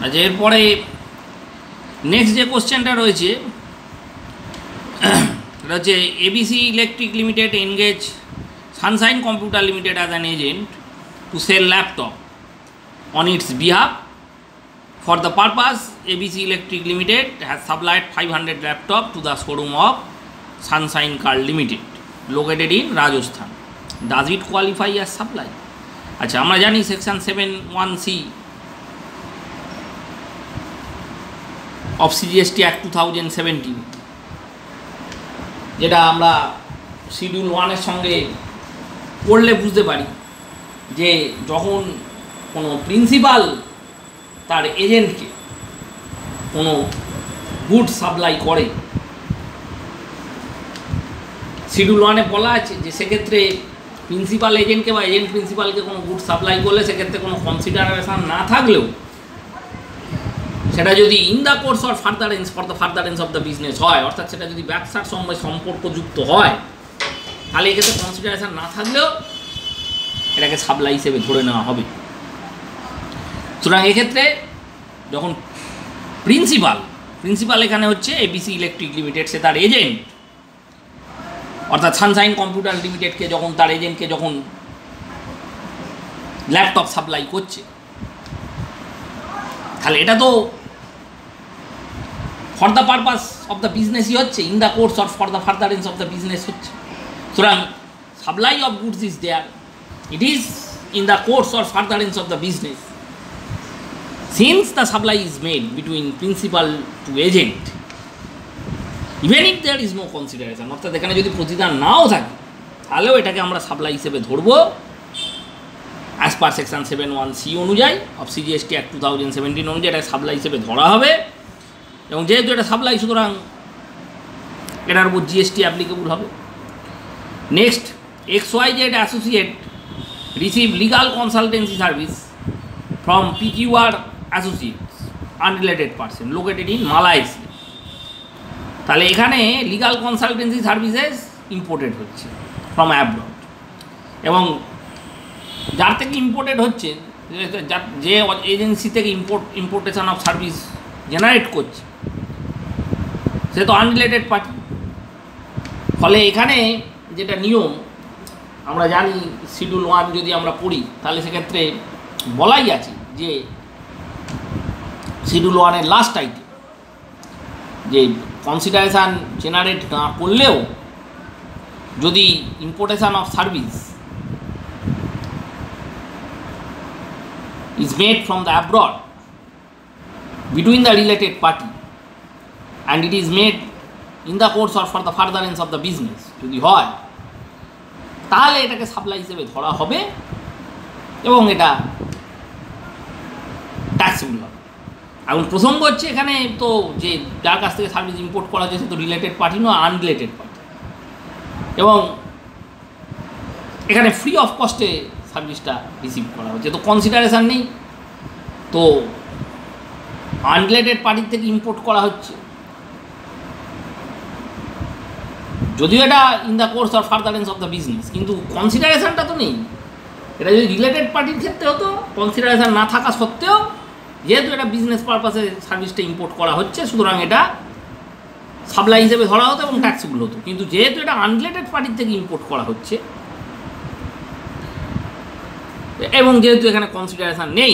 আচ্ছা, এরপরে নেক্সট যে কোশ্চেনটা রয়েছে এটা হচ্ছে ABC electric limited engage sunshine computer limited as an agent to sell laptop on its behalf. For the purpose, ABC Electric Limited has supplied 500 laptops to the showroom of Sunshine Car Limited, located in Rajasthan. Does it qualify as supply? আচ্ছা, আমরা জানি section 7(1)(c of CGST Act 2017, যেটা আমরা schedule 1 এর সঙ্গে পড়লে বুঝতে পারি যে যখন কোনো প্রিন্সিপাল তার এজেন্টকে কোনো গুড সাপ্লাই করে, শিডিউল 1-এ বলা আছে যে সেক্ষেত্রে প্রিন্সিপাল এজেন্টকে বা এজেন্ট প্রিন্সিপালকে কোনো গুড সাপ্লাই করলে সেক্ষেত্রে কোনো কনসিডারেশন না থাকলেও সেটা যদি in the course or furtherance for the furtherance of the business হয়, অর্থাৎ সেটা যদি ব্যবসার সঙ্গে সম্পর্কযুক্ত হয়, তাহলে এক্ষেত্রে কনসিডারেশন না থাকলেও এটাকে সাপ্লাই হিসেবে ধরে নেওয়া হবে। সুতরাং এক্ষেত্রে যখন প্রিন্সিপাল এখানে হচ্ছে এবিসি ইলেকট্রিক লিমিটেড, সে তার এজেন্ট অর্থাৎ সানশাইন কম্পিউটার লিমিটেডকে যখন তার এজেন্টকে যখন ল্যাপটপ সাপ্লাই করছে, তাহলে এটা তো for the purpose of the বিজনেসই হচ্ছে, in the course or for the furtherance of the business হচ্ছে। সুতরাং supply of goods is there, it is in the course or furtherance of the business since the supply is made between principal to agent, even if there is no consideration, অর্থাৎ এখানে যদি প্রতিদান নাও থাকে তাহলেও এটাকে আমরা সাপ্লাই হিসেবে ধরবো অ্যাজ পার সেকশন 7(1)(c) অনুযায়ী অফ CGST Act 2017 অনুযায়ী এটা সাপ্লাই হিসেবে ধরা হবে। এবং যেহেতু এটা সাপ্লাই, সুতরাং এটার উপর GST অ্যাপ্লিকেবল হবে। Next, XYZ associate receive legal consultancy service from PQR Associates, unrelated person, located in Malaysia. তাহলে এখানে লিগাল কনসালটেন্সি সার্ভিসেস ইম্পোর্টেড হচ্ছে ফ্রম অ্যাব্রড, এবং যার থেকে ইম্পোর্টেড হচ্ছে, যে এজেন্সি থেকে ইম্পোর্টেশন অফ সার্ভিস জেনারেট করছে, সে তো আনরিলেটেড পার্টি। ফলে এখানে যেটা নিয়ম আমরা জানি, শিডিউল 1 যদি আমরা পড়ি তাহলে সেক্ষেত্রে বলাই আছে যে শিডিউল 1-এর লাস্ট আইটেম যে কনসিডারেশান জেনারেট না করলেও যদি importation of service is made from the abroad between the related party and it is made in the course or for the furtherance of the business যদি হয়, তাহলে এটাকে সাপ্লাই হিসেবে ধরা হবে এবং এটা ট্যাক্সেবল হবে। এখন প্রসঙ্গ হচ্ছে এখানে তো যে যার কাছ থেকে সার্ভিস ইম্পোর্ট করা হচ্ছে সে তো রিলেটেড পার্টি নয়, আনরিলেটেড পার্টি, এবং এখানে ফ্রি অফ কস্টে সার্ভিসটা রিসিভ করা হচ্ছে, তো কনসিডারেশান নেই, তো আনরিলেটেড পার্টির থেকে ইম্পোর্ট করা হচ্ছে, যদিও এটা in the course or furtherance of the business, কিন্তু কনসিডারেশানটা তো নেই। এটা যদি রিলেটেড পার্টির ক্ষেত্রে হতো, কনসিডারেশান না থাকা সত্ত্বেও যেহেতু এটা বিজনেস পারপাসে সার্ভিসটা ইম্পোর্ট করা হচ্ছে, সুতরাং এটা সাপ্লাই হিসেবে ধরা হতো এবং ট্যাক্সেবল হতো। কিন্তু যেহেতু এটা আনরিলেটেড পার্টির থেকে ইম্পোর্ট করা হচ্ছে এবং যেহেতু এখানে কনসিডারেশান নেই,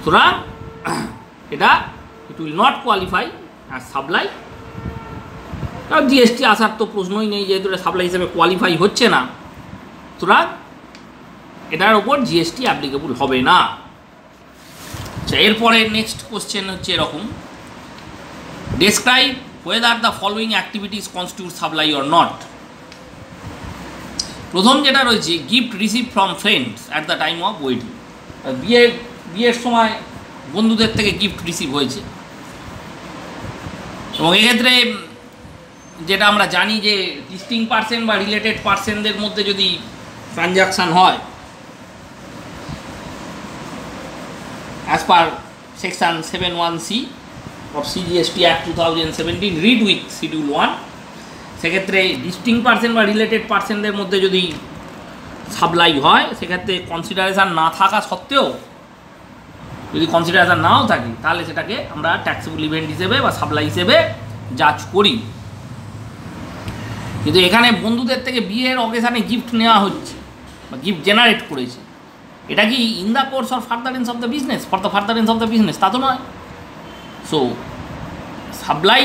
সুতরাং এটা it will not qualify as supply. আর জিএসটি আসার তো প্রশ্নই নেই, যেহেতু এটা সাপ্লাই হিসেবে কোয়ালিফাই হচ্ছে না, সুতরাং এটার ওপর জিএসটি অ্যাপ্লিকেবল হবে না। আচ্ছা, এরপরে নেক্সট কোশ্চেন হচ্ছে এরকম, describe whether the following activities constitute supply or not. প্রথম যেটা রয়েছে, gift receive from friends at the time of wedding. বিয়ের সময় বন্ধুদের থেকে গিফট রিসিভ হয়েছে, এবং এক্ষেত্রে যেটা আমরা জানি যে ডিস্টিং পার্সন বা রিলেটেড পার্সনদের মধ্যে যদি ট্রানজাকশান হয় as per section 7(1)(c) of CGST Act 2017 read with schedule 1, সেক্ষেত্রে ডিস্টিং পার্সন বা রিলেটেড পার্সনদের মধ্যে যদি সাপ্লাই হয়, সেক্ষেত্রে কনসিডারেশান না থাকা সত্ত্বেও যদি কনসিডারেশন নাও থাকে তাহলে সেটাকে আমরা ট্যাক্সেবল ইভেন্ট হিসেবে বা সাপ্লাই হিসেবে জাজ করি। কিন্তু এখানে বন্ধুদের থেকে বিয়ের অকেশানে গিফট নেওয়া হচ্ছে বা গিফট জেনারেট করেছে, এটা কি in the course or furtherance of the business, for the furtherance of the business? তা তো নয়। So supply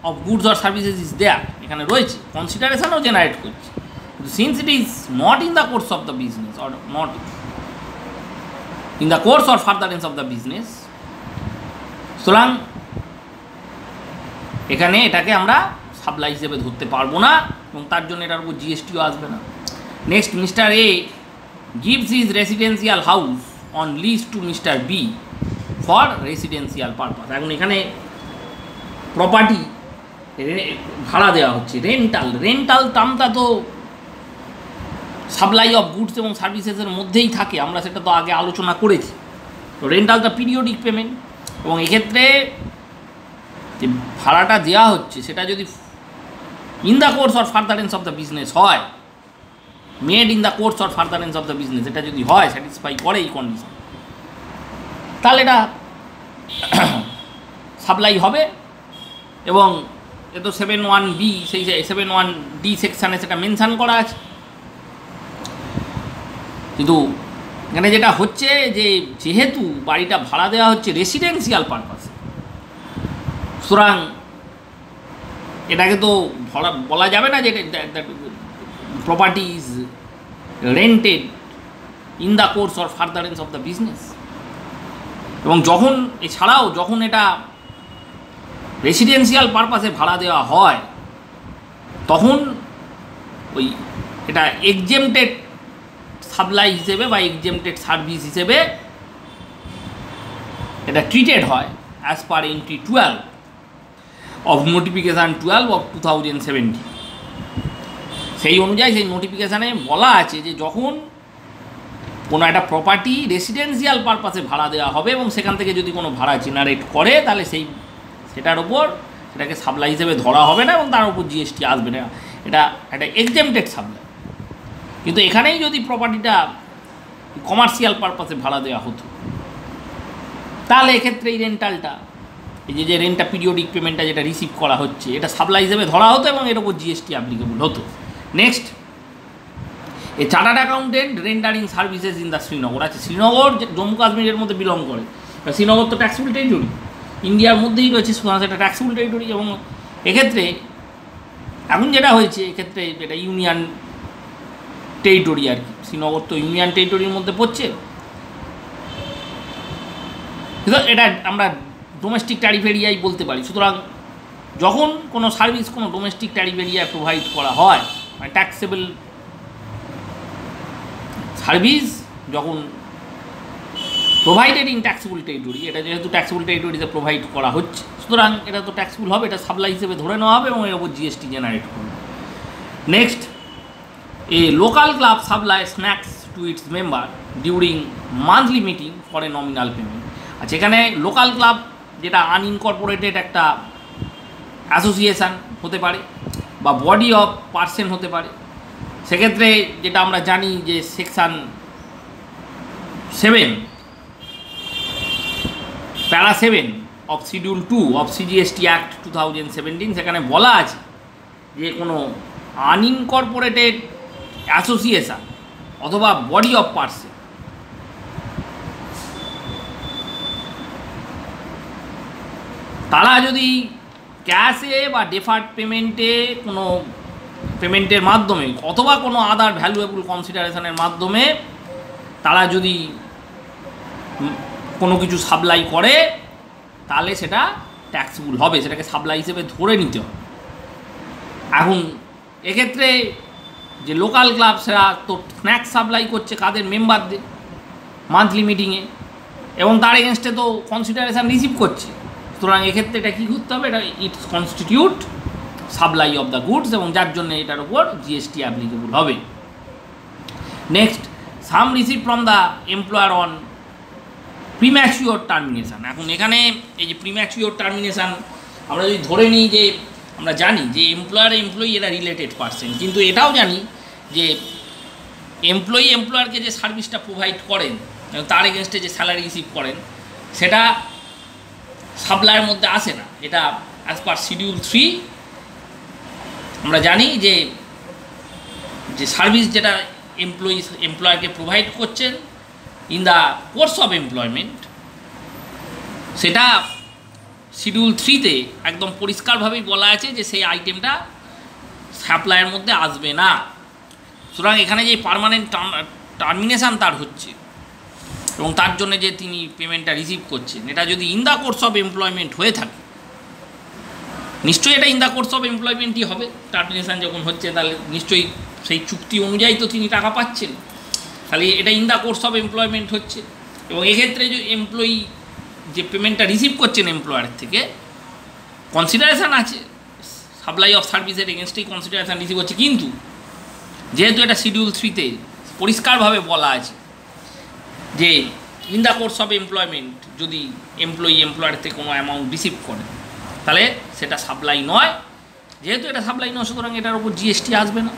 of goods or services is there, এখানে রয়েছে, কনসিডারেশনও জেনারেট করছে, কিন্তু since it is not in the course of the business or not in the course or furtherance of the business, সুতরাং এখানে এটাকে আমরা সাপ্লাই হিসেবে ধরতে পারবো না এবং তার জন্য এটার উপর জিএসটিও আসবে না। Next, mister A gives his residential house on lease to Mr. B for residential purpose। এখন এখানে প্রপার্টি ভাড়া দেওয়া হচ্ছে, রেন্টাল টার্মটা তো সাপ্লাই অফ গুডস এবং সার্ভিসেসের মধ্যেই থাকে, আমরা সেটা তো আগে আলোচনা করেছি। তো রেন্টালটা পিরিয়ডিক পেমেন্ট, এবং এক্ষেত্রে যে ভাড়াটা দেওয়া হচ্ছে সেটা যদি in the course or furtherance of the business হয়, made in the course or furtherance of the business, এটা যদি হয়, স্যাটিসফাই করে এই কন্ডিশন, তাহলে এটা সাপ্লাই হবে। এবং এ তো 7(1)B, সেই 7(1)D সেকশানে সেটা মেনশান করা আছে। কিন্তু এখানে যেটা হচ্ছে যে যেহেতু বাড়িটা ভাড়া দেওয়া হচ্ছে রেসিডেন্সিয়াল পারপাসে, সুতরাং এটাকে তো বলা যাবে না যে property is rented in the course or furtherance of the business. এবং যখন এছাড়াও যখন এটা রেসিডেন্সিয়াল পারপাসে ভাড়া দেওয়া হয়, তখন ওই এটা এক্সেমটেড সাপ্লাই হিসেবে বা এক্সেমটেড সার্ভিস হিসেবে এটা ট্রিটেড হয় as per entry 12 of notification 12 of 2017। সেই অনুযায়ী সেই নোটিফিকেশানে বলা আছে যে যখন কোনো একটা প্রপার্টি রেসিডেন্সিয়াল পারপাসে ভাড়া দেওয়া হবে এবং সেখান থেকে যদি কোনো ভাড়া জেনারেট করে, তাহলে সেটার ওপর সেটাকে সাপ্লাই হিসেবে ধরা হবে না এবং তার উপর জিএসটি আসবে না, এটা একটা এক্সেমটেড সাপ্লাই। কিন্তু এখানেই যদি প্রপার্টিটা কমার্শিয়াল পারপাসে ভাড়া দেওয়া হতো, তাহলে এক্ষেত্রে এই রেন্টালটা, এই যে রেন্টটা পিরিয়ডিক পেমেন্টটা যেটা রিসিভ করা হচ্ছে, এটা সাপ্লাই হিসেবে ধরা হতো এবং এর উপর জিএসটি অ্যাপ্লিকেবল হতো। Next, A chartered accountant rendering services in the Srinagar আছে। শ্রীনগর জম্মু কাশ্মীরের মধ্যে বিলং করে, শ্রীনগর তো ট্যাক্সেবল টেরিটরি, ইন্ডিয়ার মধ্যেই রয়েছে, সুতরাং সেটা ট্যাক্সেবল টেরিটরি। এবং এক্ষেত্রে এখন যেটা হয়েছে, এক্ষেত্রে এটা ইউনিয়ন টেরিটরি আর কি, শ্রীনগর তো ইউনিয়ন টেরিটরির মধ্যে পড়ছে। কিন্তু এটা আমরা ডোমেস্টিক ট্যারিফ এরিয়াই বলতে পারি। সুতরাং যখন কোনো সার্ভিস কোনো ডোমেস্টিক ট্যারিফ এরিয়ায় প্রোভাইড করা হয়, মানে ট্যাক্সেবল সার্ভিস যখন প্রোভাইডেড ইন ট্যাক্সেবল টেরিটরি, এটা যেহেতু ট্যাক্সেবল টেরিটরিতে প্রোভাইড করা হচ্ছে, সুতরাং এটা তো ট্যাক্সেবল হবে, এটা সাপ্লাই হিসেবে ধরে নেওয়া হবে এবং এর উপর জিএসটি জেনারেট করবে। Next, a local club supply snacks to its member during monthly meeting for a nominal payment. আচ্ছা, এখানে লোকাল ক্লাব যেটা আনইনকর্পোরেটেড একটা অ্যাসোসিয়েশান হতে পারে বা বডি অফ পার্সন হতে পারে, সেক্ষেত্রে যেটা আমরা জানি যে সেকশান 7 প্যারা 7 of schedule 2 of CGST act 2017, সেখানে বলা আছে যে কোনো আনইনকর্পোরেটেড অ্যাসোসিয়েশান অথবা বডি অফ পার্সন তারা যদি ক্যাশে বা ডেফার্ড পেমেন্টে কোনো পেমেন্টের মাধ্যমে অথবা কোনো আদার ভ্যালুয়েবল কনসিডারেশনের মাধ্যমে তারা যদি কোনো কিছু সাপ্লাই করে, তাহলে সেটা ট্যাক্সেবল হবে, সেটাকে সাপ্লাই হিসেবে ধরে নিতে হবে। এখন এক্ষেত্রে যে লোকাল ক্লাব সেটা তো স্ন্যাক্স সাপ্লাই করছে কাদের, মেম্বারদের মান্থলি মিটিংয়ে, এবং তার এগেনস্টে তো কনসিডারেশান রিসিভ করছে। সুতরাং এক্ষেত্রে এটা কী করতে হবে, এটা it's constitute supply of the goods, এবং যার জন্য এটার উপর জিএসটি অ্যাপ্লিকেবল হবে। Next, sum receive from the employer on premature termination. এখন এখানে এই যে প্রিম্যাচিওর টার্মিনেশান আমরা যদি ধরে নিই যে আমরা জানি যে এমপ্লয়ি এরা রিলেটেড পার্সন, কিন্তু এটাও জানি যে এমপ্লয়ারকে যে সার্ভিসটা প্রোভাইড করেন এবং তার এগেনস্টে যে স্যালারি রিসিভ করেন সেটা সাপ্লাইয়ের মধ্যে আসে না। এটা অ্যাজ পার শিডিউল 3 আমরা জানি যে সার্ভিস যেটা এমপ্লয়ারকে প্রোভাইড করছেন in the course of employment, সেটা শিডিউল 3-তে একদম পরিষ্কারভাবেই বলা আছে যে সেই আইটেমটা সাপ্লাইয়ের মধ্যে আসবে না। সুতরাং এখানে যে পার্মানেন্ট টার্মিনেশান তার হচ্ছে এবং তার জন্য যে তিনি পেমেন্টটা রিসিভ করছেন, এটা যদি in the course of employment হয়ে থাকে, নিশ্চয়ই এটা ইন দ্য কোর্স অফ এমপ্লয়মেন্টই হবে। টার্মিনেশান যখন হচ্ছে তাহলে নিশ্চয়ই সেই চুক্তি অনুযায়ী তো তিনি টাকা পাচ্ছেন, তাহলে এটা in the course of employment হচ্ছে। এবং এক্ষেত্রে যে এমপ্লয়ি যে পেমেন্টটা রিসিভ করছেন এমপ্লয়ারের থেকে, কনসিডারেশান আছে, সাপ্লাই অফ সার্ভিসের এগেনস্টেই কনসিডারেশান রিসিভ হচ্ছে, কিন্তু যেহেতু এটা শিডিউল 3-তে পরিষ্কারভাবে বলা আছে যে in the course of employment যদি এমপ্লয়ার থেকে কোনো অ্যামাউন্ট রিসিভ করে তাহলে সেটা সাপ্লাই নয়। যেহেতু এটা সাপ্লাই নয়, সুতরাং এটার উপর জিএসটি আসবে না।